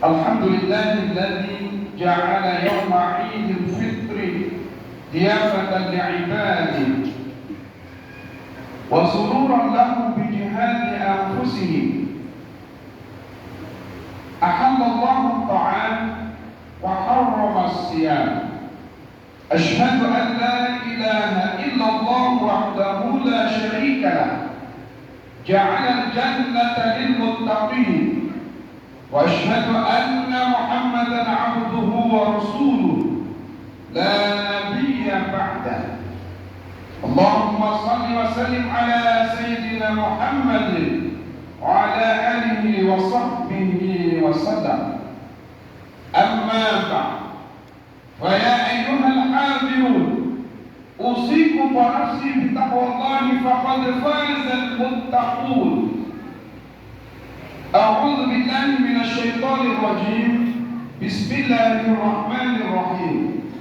Alhamdulillahilladzi ja'ala yawma 'idil fitri diyafatan li'ibadihi wa sururan lahum bi jihadi anfusihim. Ahallallahu ta'ala wa harrama as-siyam. Ashhadu an la ilaha illallah wahdahu la syarika lah. Ja'ala al-jannata lil muttaqin. Wa ashhadu anna Muhammadan 'abduhu wa rasuluhu la nabiyya ba'dah. Allahumma salli wa sallim ala sayyidina Muhammadin wa ala alihi wa sahbihi wa sallam. Amma ba'd. Fa ya ayyuhal hadirun, usikum wa nafsi bi taqwallahi faqad fazal muttaqun. A'udzu billahi minasy syaithanir rajim. Bismillahirrahmanirrahim.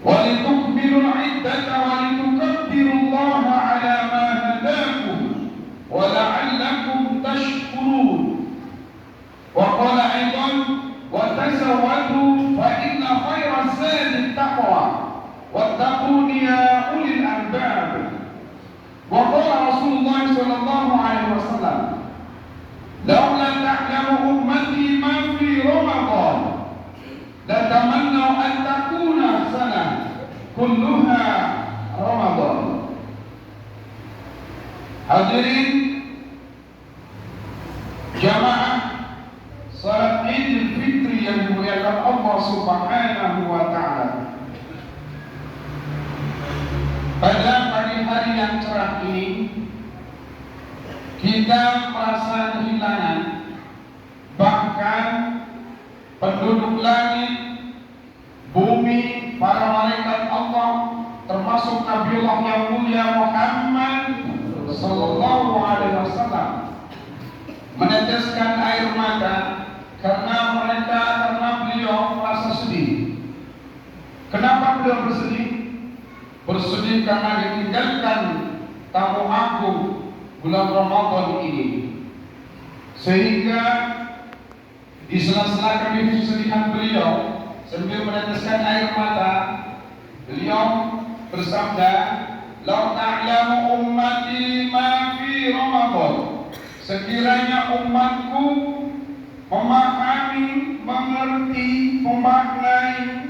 Wa litukmilul 'iddata wa litukabbirullaha 'ala ma hadakum wa la'allakum tashkurun. Wa qala aidan wa tazawwadu fa inna khairaz zadi taqwa wattaquni ya ulil albab. Wa qala Rasulullah sallallahu alaihi wasallam, laula ta'lamu ummati ma fi Ramadan la tamannaw an takuna sanah kulluha Ramadan. Hadirin jamaah salat Idul Fitri yang dimuliakan Allah Subhanahu wa taala. Pada pagi hari yang cerah ini kita merasa kehilangan, bahkan penduduk langit, bumi, para malaikat Allah, termasuk Nabiullah yang mulia Muhammad sallallahu alaihi wasallam, meneteskan air mata karena beliau merasa sedih. Kenapa beliau bersedih? Bersedih karena ditinggalkan tamu agung bulan Ramadan ini, sehingga di sela-sela kesedihan beliau sambil meneteskan air mata, beliau bersabda, "Lau ta'lamu ummati ma fi Ramadan." Sekiranya umatku memahami, mengerti, memaknai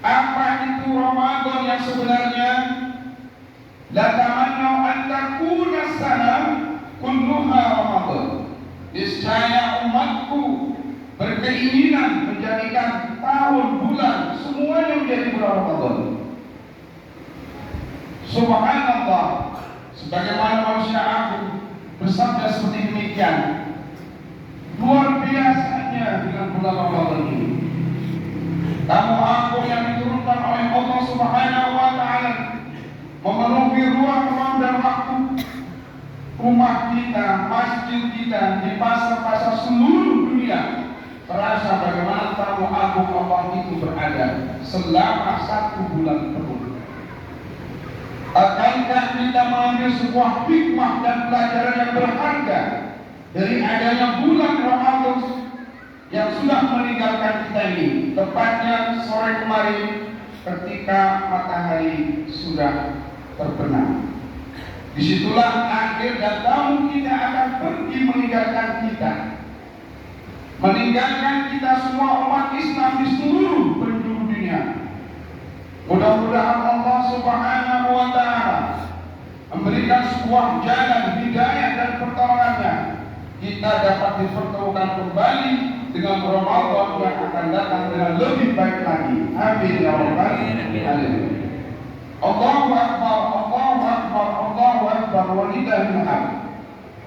apa itu Ramadan yang sebenarnya, la tamannaw an takuna sanah kulluha Ramadan. Niscaya umatku berkeinginan menjadikan tahun, bulan, semuanya menjadi bulan Ramadan. Subhanallah, sebagaimana manusia aku bersabda seperti demikian. Luar biasanya dengan bulan Ramadan ini. Tamu aku yang diturunkan oleh Allah Subhanahu wa taala memenuhi ruang dan waktu rumah kita, masjid kita, di pasar-pasar seluruh dunia. Terasa bagaimana tamu agung Allah itu berada selama 1 bulan penuh. Akankah kita mengambil sebuah hikmah dan pelajaran yang berharga dari adanya bulan Ramadan yang sudah meninggalkan kita ini? sore kemarin ketika matahari sudah terbenam. Disitulah akhir dan tamu kita akan pergi meninggalkan kita. Meninggalkan kita semua umat Islam di seluruh penjuru dunia. Mudah-mudahan Allah Subhanahu wa Ta'ala memberikan sebuah jalan hidayah dan pertolongannya. Kita dapat dipertemukan kembali dengan Ramadan yang akan datang dengan lebih baik lagi. Amin ya rabbal alamin. Allahu akbar, Allahu akbar, Allahu akbar, walillahil hamd.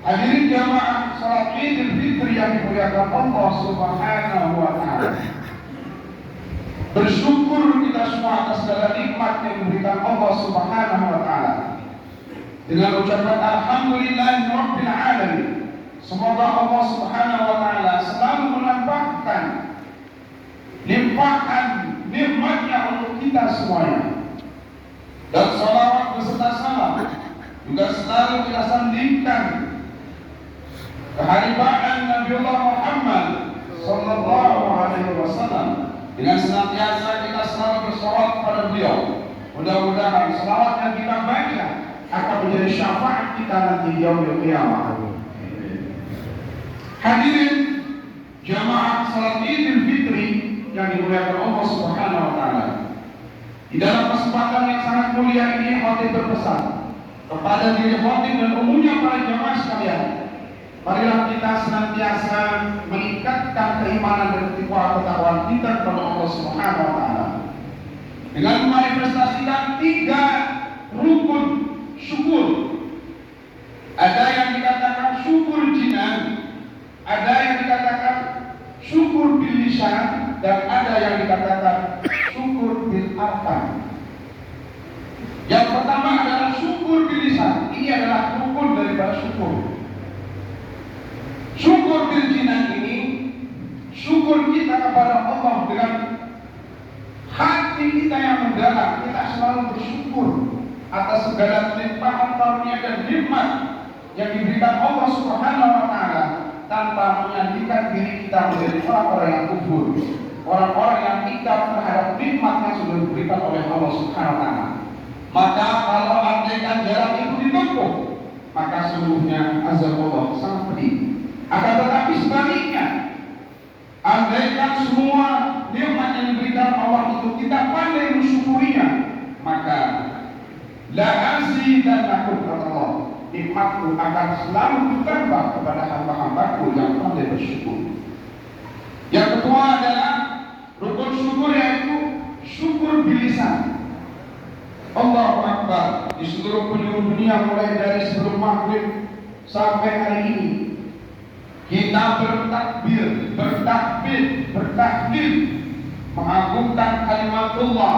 Hadirin jamaah salat Idul Fitri yang dimuliakan Allah Subhanahu wa Ta'ala. Bersyukur kita semua atas segala nikmat yang diberikan Allah Subhanahu wa Ta'ala. Dengan ucapan alhamdulillahirabbil alamin. Semoga Allah Subhanahu wa Ta'ala selalu menampakkan limpahan nikmatnya untuk kita semuanya. Dan salawat beserta salam juga selalu kita sandingkan kehadiran Nabiullah Muhammad sallallahu alaihi wasallam, dengan senantiasa kita selalu bersolawat kepada beliau. Mudah-mudahan salawat yang kita baca akan menjadi syafaat kita nanti di yaumil qiyamah. Hadirin jamaah salat Idul Fitri yang dimuliakan Allah Subhanahu wa Ta'ala. Di dalam kesempatan yang sangat mulia ini, khatib berpesan kepada diri khatib dan umumnya para jamaah sekalian, marilah kita senantiasa meningkatkan keimanan dan ketakwaan kita kepada Allah Subhanahu wa Ta'ala dengan memanifestasikan 3 rukun syukur. Ada yang dikatakan syukur jinan, ada yang dikatakan syukur bil lisan, dan ada yang dikatakan syukur bil arkan. Yang pertama adalah syukur bil lisan. Ini adalah rukun daripada syukur. Syukur bil jinan ini syukur kita kepada Allah dengan hati kita yang mendalam. Kita selalu bersyukur atas segala limpahan karunia dan nikmat yang diberikan Allah Subhanahu wa Ta'ala, tanpa menyandikan diri kita menjadi orang-orang yang kufur, orang-orang yang ingkar terhadap nikmat yang sudah diberikan oleh Allah Subhanahu wa Ta'ala. Maka kalau andaikan jalan itu ditempuh, maka sesungguhnya azab Allah sangat pedih. Akan tetapi sebaliknya, andaikan semua nikmat yang diberikan Allah itu kita pandai mensyukurinya, maka la azidannakum kata Allah, nikmatku akan selalu ditambah kepada hamba-hambaku yang pandai bersyukur. Yang kedua adalah rukun syukur, yaitu syukur bil lisan. Allahu Akbar. Di seluruh penjuru dunia, mulai dari sebelum maghrib sampai hari ini, kita bertakbir, bertakbir, mengagungkan kalimatullah.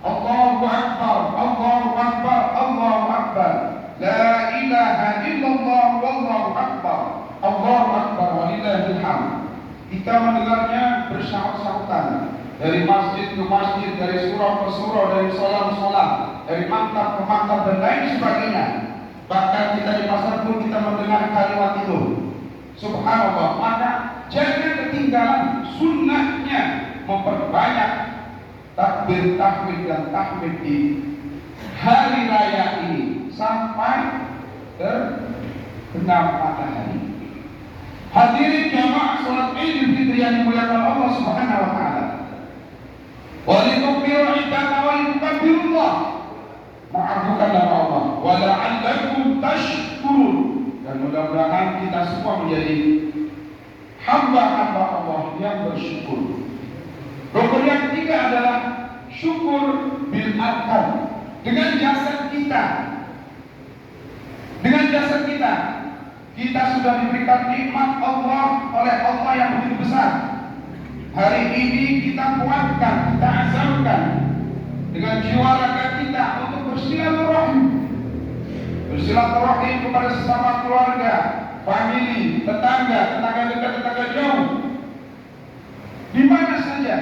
Allahu Akbar, Allahu Akbar, Allahu Akbar. La ilaha illallah wallahu akbar. Allahu akbar walillahil hamd. Kita mendengarnya bersahut-sahutan, dari masjid ke masjid, dari surau ke surau, dari solam ke solam, dari maktab ke maktab dan lain sebagainya. Bahkan kita di pasar pun kita mendengar kalimat itu. Subhanallah. Maka jangan ketinggalan sunnahnya memperbanyak takbir, tahmid dan tahmid di hari raya ini sampai terbenam matahari. Hadirin jamaah salat Idul Fitri yang dimuliakan Allah Subhanahu wa Ta'ala. Walitukbiru iddata walitukabirullah, mengagungkan nama Allah. Wala'allakum tashkurun, dan mudah-mudahan kita semua menjadi hamba-hamba Allah yang bersyukur. Rukun yang ketiga adalah syukur bil arkan, dengan jasad kita. Dengan jasad kita, kita sudah diberikan nikmat Allah oleh Allah yang begitu besar. Hari ini kita kuatkan, kita azamkan dengan jiwa raga kita untuk bersilaturahim. Bersilaturahim kepada sesama keluarga, famili, tetangga, tetangga dekat, tetangga jauh, di mana saja.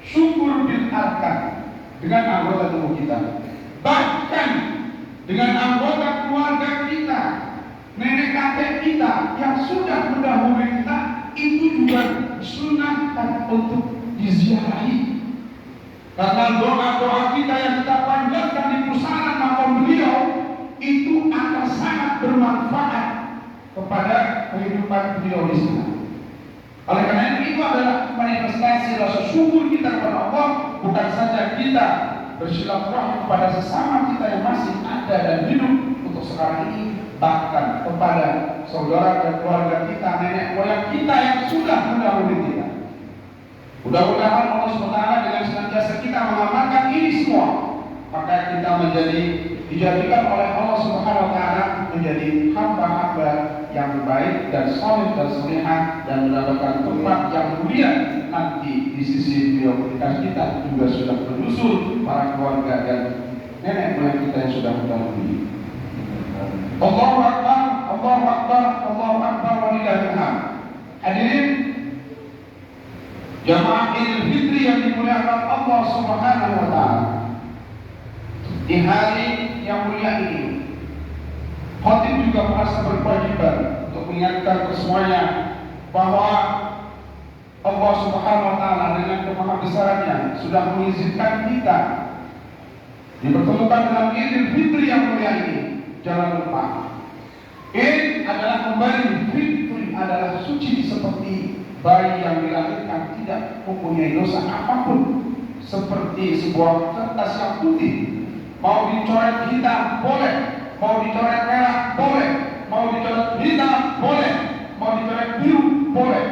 Syukur bil arkan, dengan anggota tubuh kita, bahkan dengan anggota keluarga kita, nenek kakek kita yang sudah mendahului kita, itu juga disunahkan untuk diziarahi. Karena doa-doa kita yang kita panjatkan di pusara makam beliau itu akan sangat bermanfaat kepada kehidupan beliau di sana. Oleh karena itu adalah manifestasi rasa syukur kita kepada Allah, bukan saja kita bersilaturahmi kepada sesama kita yang masih ada dan hidup untuk sekarang ini, bahkan kepada saudara dan keluarga kita, nenek moyang kita yang sudah mendahului kita. Mudah-mudahan Allah SWT dengan senantiasa kita mengamalkan ini semua, maka kita dijadikan oleh Allah SWT menjadi hamba-hamba yang baik dan soleh dan solehah, dan mendapatkan tempat yang mulia nanti di sisi beliau, ketika kita juga sudah menyusul para keluarga dan nenek moyang kita yang sudah mendahului. Allahu Akbar, Allahu Akbar, Allahu Akbar, walillahil hamd. Hadirin jamaah Idul Fitri yang dimuliakan Allah Subhanahu wa taala. Di hari yang mulia ini, khatib juga merasa berkewajiban untuk mengingatkan kesemuanya bahwa Allah Subhanahu wa taala dengan kemahabesarannya sudah mengizinkan kita dipertemukan dalam Idul Fitri yang mulia ini. Jangan lupa, Id adalah kembali, Fitri adalah suci seperti bayi yang dilahirkan tidak mempunyai dosa apapun, seperti sebuah kertas yang putih, mau dicoret hitam boleh, mau dicoret merah boleh, mau dicoret hitam boleh, mau dicoret biru boleh.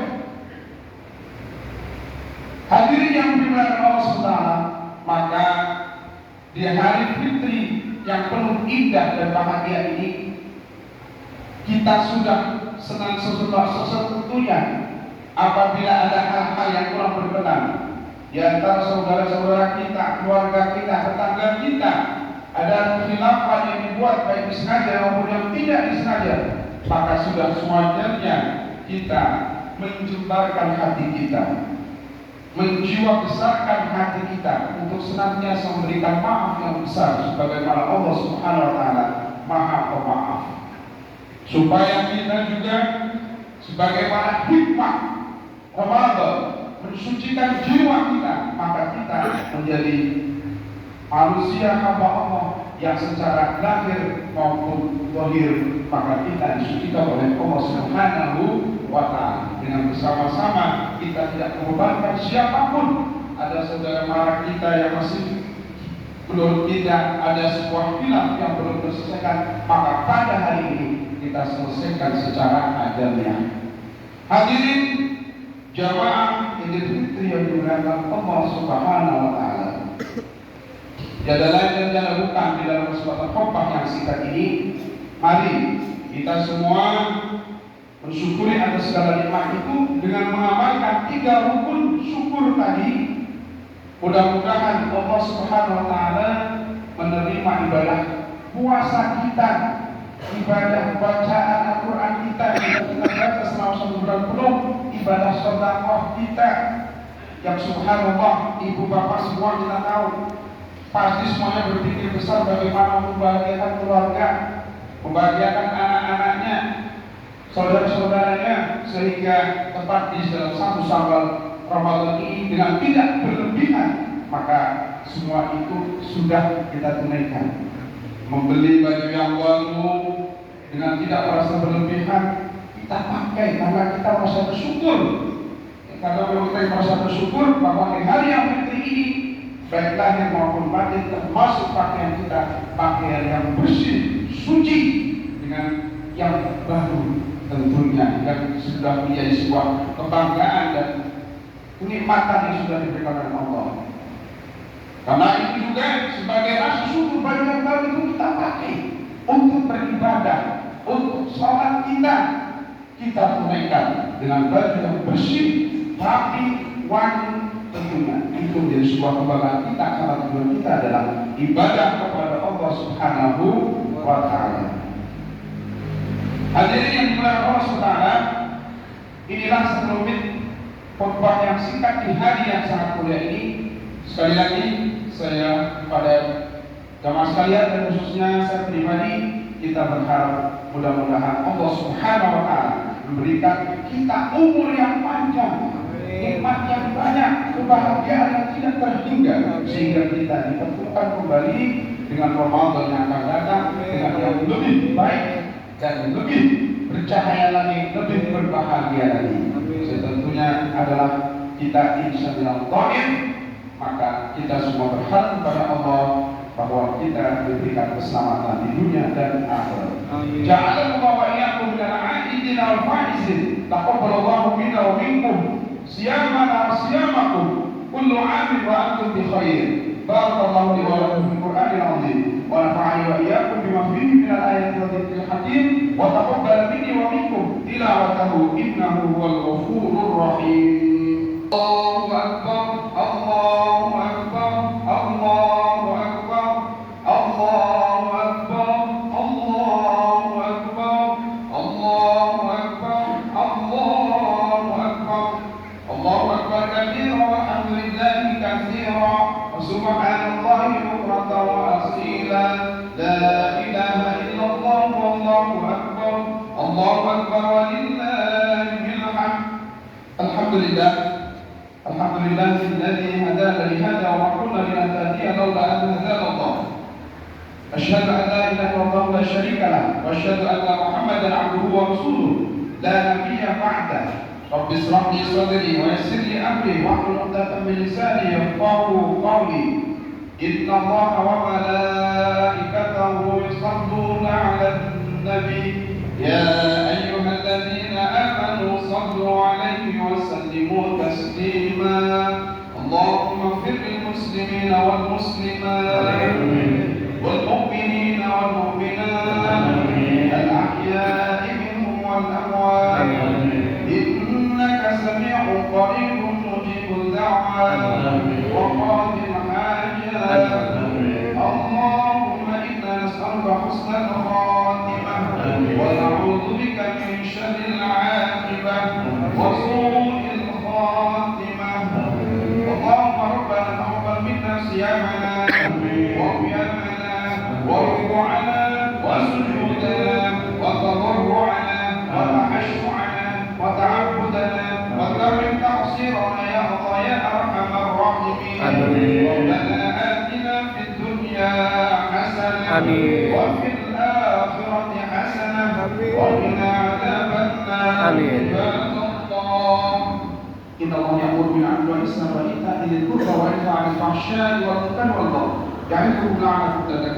Hadirin yang dimuliakan Allah SWT, maka di hari Fitri yang penuh indah dan bahagia ini, kita sudah senang sesungguhnya apabila ada hal-hal yang kurang berkenan di antara saudara-saudara kita, keluarga kita, tetangga kita, ada khilafah yang dibuat baik disengaja maupun yang tidak disengaja, maka sudah sewajarnya kita menjembarkan hati kita, menjiwa besarkan hati kita untuk senantiasa memberikan maaf yang besar, sebagaimana Allah Subhanahu wa taala Maha Pemaaf, supaya kita juga sebagaimana hikmah Ramadan mensucikan jiwa kita, maka kita menjadi manusia hamba Allah yang secara lahir maupun zahir, maka kita disucikan oleh Allah Subhanahu wa taala. Dengan bersama-sama kita tidak mengorbankan siapapun. Ada saudara mara kita yang masih belum, tidak ada sebuah khilaf yang belum terselesaikan, maka pada hari ini kita selesaikan secara adilnya. Hadirin jamaah Idul Fitri yang dimuliakan Allah Subhanahu wa taala. Tiada lain dan tiada bukan di dalam kesempatan khotbah yang singkat ini, mari kita semua bersyukuri atas segala nikmat itu dengan mengamalkan 3 rukun syukur tadi. Mudah-mudahan Allah Subhanahu wa taala menerima ibadah puasa kita, ibadah bacaan Al-Quran kita yang kita baca selama 1 bulan penuh, ibadah sedekah kita yang subhanallah, ibu bapak semua kita tahu pasti semuanya berpikir besar bagaimana membahagiakan keluarga, membahagiakan anak-anaknya, saudara-saudaranya, sehingga tepat di dalam 1 Syawal Ramadan ini dengan tidak berlebihan, maka semua itu sudah kita tunaikan. Membeli baju yang baru dengan tidak merasa berlebihan, kita pakai karena kita merasa bersyukur. Karena kita merasa bersyukur bahwa di hari yang fitri ini, baik lahir maupun batin, termasuk pakaian kita, pakaian yang bersih, suci, dengan yang baru tentunya, dan sudah menjadi sebuah kebanggaan dan kenikmatan yang sudah diberikan oleh Allah. Karena itu juga sebagai rasa syukur bagi yang baru itu kita pakai untuk beribadah, untuk sholat kita tunaikan dengan baju yang bersih, rapi, wangi, tentunya itu menjadi sebuah kebanggaan kita karena tujuan kita adalah ibadah kepada Allah Subhanahu wa taala. Hadirin yang dimuliakan Allah SWT, inilah sekelumit khotbah yang singkat di hari yang sangat mulia ini. Sekali lagi saya pada jamaah sekalian dan khususnya saya pribadi, kita berharap mudah-mudahan Allah Subhanahu wa taala memberikan kita umur yang panjang, nikmat yang banyak, kebahagiaan yang tidak terhingga, sehingga kita dipertemukan kembali dengan Ramadan yang akan datang dengan yang lebih baik dan lebih bercahaya lagi, lebih berbahagia lagi. Tentunya adalah kita insya Allah taib, maka kita semua berharap kepada Allah bahwa kita diberikan keselamatan di dunia dan akhirat. Ja'alallahu wa iyyakum minal 'aidin wal faizin. Taqabbalallahu minna wa minkum siyamana wa siyamakum kullu 'amin wa antum bi khair. Barakallahu li wa lakum fil Qur'anil 'azim wa nafa'ani wa iyyakum bima fihi minal ayati wa dzikril hakim wa taqabbal minni wa minkum tilawatahu innahu huwal ghafurur rahim. Allahu akbar, Allahu akbar, Allahu akbar, Allahu akbar, Allahu akbar, Allahu akbar, Allahu akbar, Allahu akbar kabira walhamdulillahi katsira wa subhanallahi bukratan wa asila. La ilaha illallah wallahu akbar, Allahu akbar walillahil hamd. Alhamdulillah. Alhamdulillahilladzi hadana li hadza wa ma kunna linahtadiya laula an hadana Allah. Asyhadu an la ilaha illallah la syarika lah wa asyhadu anna Muhammadan 'abduhu wa rasuluh la nabiyya ba'dah. Rabbi ishrah li sadri wa yassir li amri wahlul 'uqdatam min lisani yafqahu qawli. Inna Allaha wa malaikatahu yusalluna 'alan nabi. يا أيها الذين آمنوا صلوا عليه وسلموا تسليما. اللهم اغفر للمسلمين والمسلمات والمؤمنين والمؤمنات الأحياء منهم والأموات إنك سميع قريب مجيب الدعوات وقاضي الحاجات. اللهم إنا نسألك حسن الخاتمة ونعوذ بك من شر العاقبة وسوء الخاتمة. اللهم ربنا تقبل منا صيامنا وقيامنا وركوعنا وسجودنا وتضرعنا وتخشعنا وتعبدنا وكرم تقصيرنا يا الله يا أرحم الراحمين. ربنا آتنا في الدنيا حسنة وفي الآخرة حسنة وقنا عذاب النار. عباد الله إن الله يأمر بالعدل والإحسان وإيتاء ذي القربى وينهى عن الفحشاء والمنكر والبغي يعظكم لعلكم تذكرون.